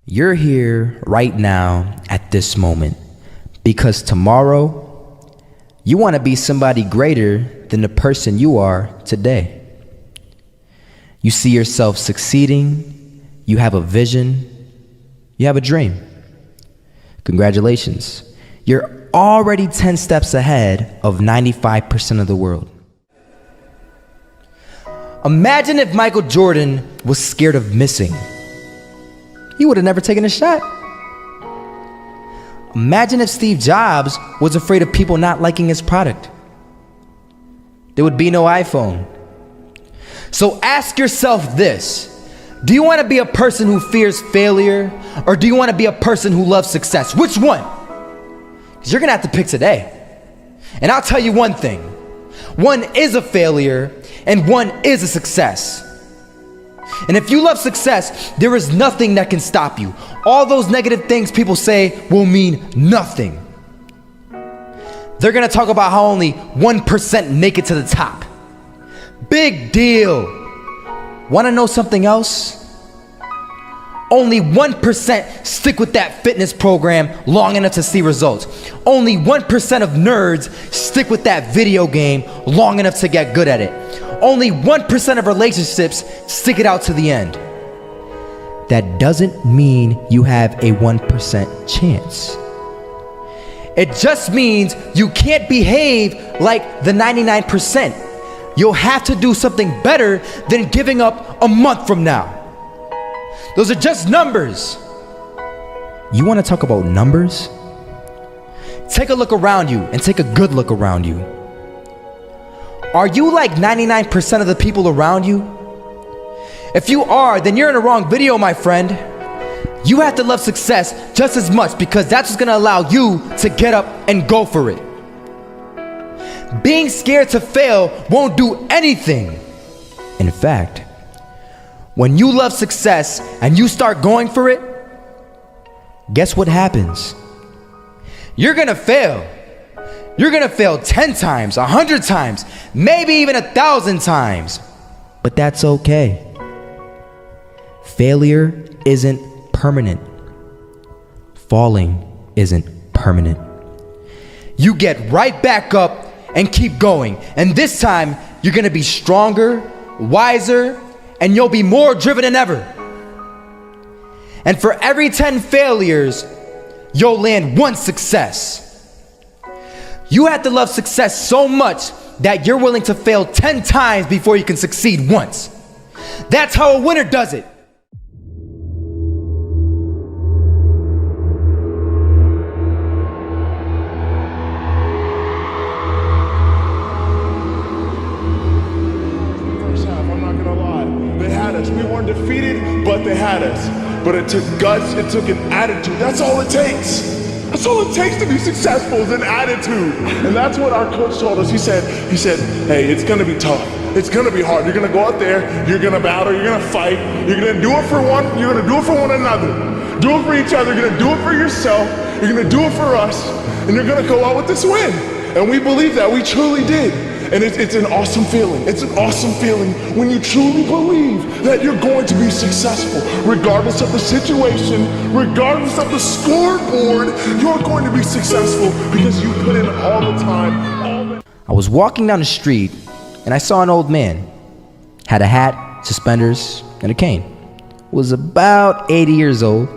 You're here right now at this moment because tomorrow you want to be somebody greater than the person you are today. You see yourself succeeding, you have a vision, you have a dream. Congratulations. You're already 10 steps ahead of 95% of the world. Imagine if Michael Jordan was scared of missing. He would have never taken a shot. Imagine if Steve Jobs was afraid of people not liking his product. There would be no iPhone. So ask yourself this: do you want to be a person who fears failure, or do you want to be a person who loves success? Which one? Because you're gonna have to pick today. And I'll tell you one thing: one is a failure and one is a success. And if you love success, there is nothing that can stop you. All those negative things people say will mean nothing. They're gonna talk about how only 1% make it to the top. Big deal. Wanna know something else? Only 1% stick with that fitness program long enough to see results. Only 1% of nerds stick with that video game long enough to get good at it. Only 1% of relationships stick it out to the end. That doesn't mean you have a 1% chance. It just means you can't behave like the 99%. You'll have to do something better than giving up a month from now. Those are just numbers. You want to talk about numbers? Take a look around you and take a good look around you. Are you like 99% of the people around you? If you are, then you're in the wrong video, my friend. You have to love success just as much because that's what's gonna allow you to get up and go for it. Being scared to fail won't do anything. In fact, when you love success and you start going for it, guess what happens? You're gonna fail. You're gonna fail 10 times, 100 times, maybe even 1,000 times. But that's okay. Failure isn't permanent. Falling isn't permanent. You get right back up and keep going. And this time, you're gonna be stronger, wiser, and you'll be more driven than ever. And for every 10 failures, you'll land one success. You have to love success so much that you're willing to fail 10 times before you can succeed once. That's how a winner does it. First half, I'm not gonna lie. They had us. We weren't defeated, but they had us. But it took guts, it took an attitude. That's all it takes. That's all it takes to be successful is an attitude. And that's what our coach told us. He said, hey, it's gonna be tough. It's gonna be hard. You're gonna go out there, you're gonna battle, you're gonna fight, you're gonna do it for one, you're gonna do it for one another. Do it for each other, you're gonna do it for yourself, you're gonna do it for us, and you're gonna go out with this win. And we believe that, we truly did. And it's an awesome feeling. It's an awesome feeling when you truly believe that you're going to be successful. Regardless of the situation, regardless of the scoreboard, you're going to be successful because you put in all the time. I was walking down the street and I saw an old man. Had a hat, suspenders, and a cane. Was about 80 years old.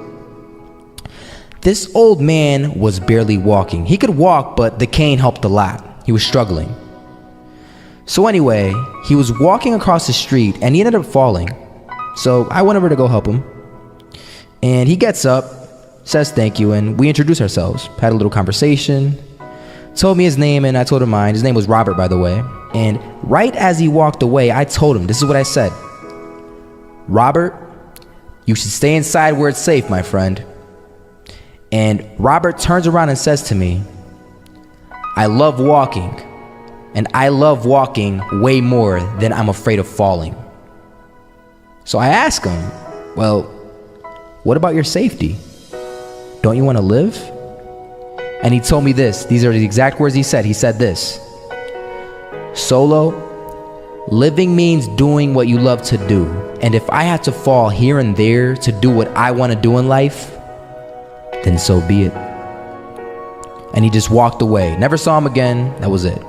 This old man was barely walking. He could walk, but the cane helped a lot. He was struggling. So anyway, he was walking across the street and he ended up falling. So I went over to go help him. And he gets up, says thank you, and we introduced ourselves. Had a little conversation. Told me his name and I told him mine. His name was Robert, by the way. And right as he walked away, I told him, this is what I said: Robert, you should stay inside where it's safe, my friend. And Robert turns around and says to me, I love walking. And I love walking way more than I'm afraid of falling. So I asked him, well, what about your safety? Don't you want to live? And he told me this. These are the exact words he said. He said this: Solo, Living means doing what you love to do. And if I had to fall here and there to do what I want to do in life, then so be it. And he just walked away. Never saw him again. That was it.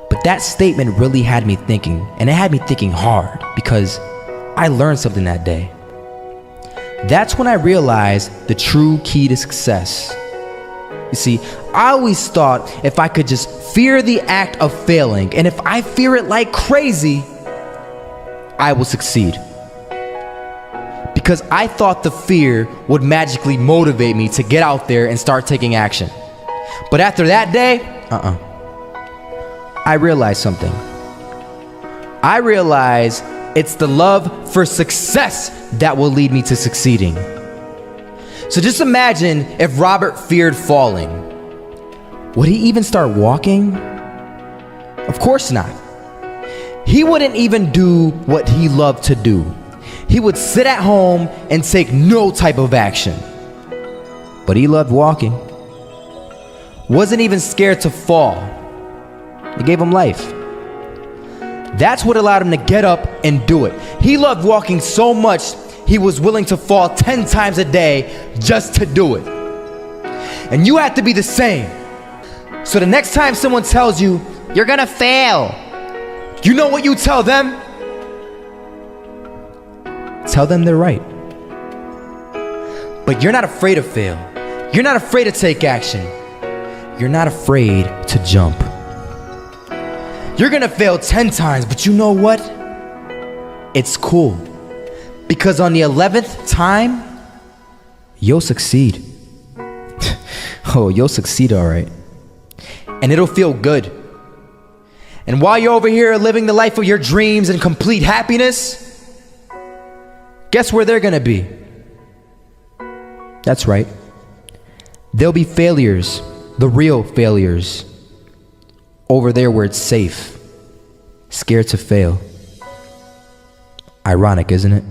But that statement really had me thinking, and it had me thinking hard, because I learned something that day. That's when I realized the true key to success. You see, I always thought if I could just fear the act of failing, and if I fear it like crazy, I will succeed. Because I thought the fear would magically motivate me to get out there and start taking action. But after that day, I realized something. I realized it's the love for success that will lead me to succeeding. So just imagine if Robert feared falling. Would he even start walking? Of course not. He wouldn't even do what he loved to do. He would sit at home and take no type of action. But he loved walking. Wasn't even scared to fall. It gave him life. That's what allowed him to get up and do it. He loved walking so much, he was willing to fall 10 times a day just to do it. And you have to be the same. So the next time someone tells you, you're gonna fail, you know what you tell them? Tell them they're right. But you're not afraid to fail. You're not afraid to take action. You're not afraid to jump. You're gonna fail 10 times, but you know what? It's cool. Because on the 11th time, you'll succeed. Oh, you'll succeed, all right. And it'll feel good. And while you're over here living the life of your dreams and complete happiness, guess where they're gonna be? That's right. They'll be failures, the real failures. Over there where it's safe, scared to fail. Ironic, isn't it?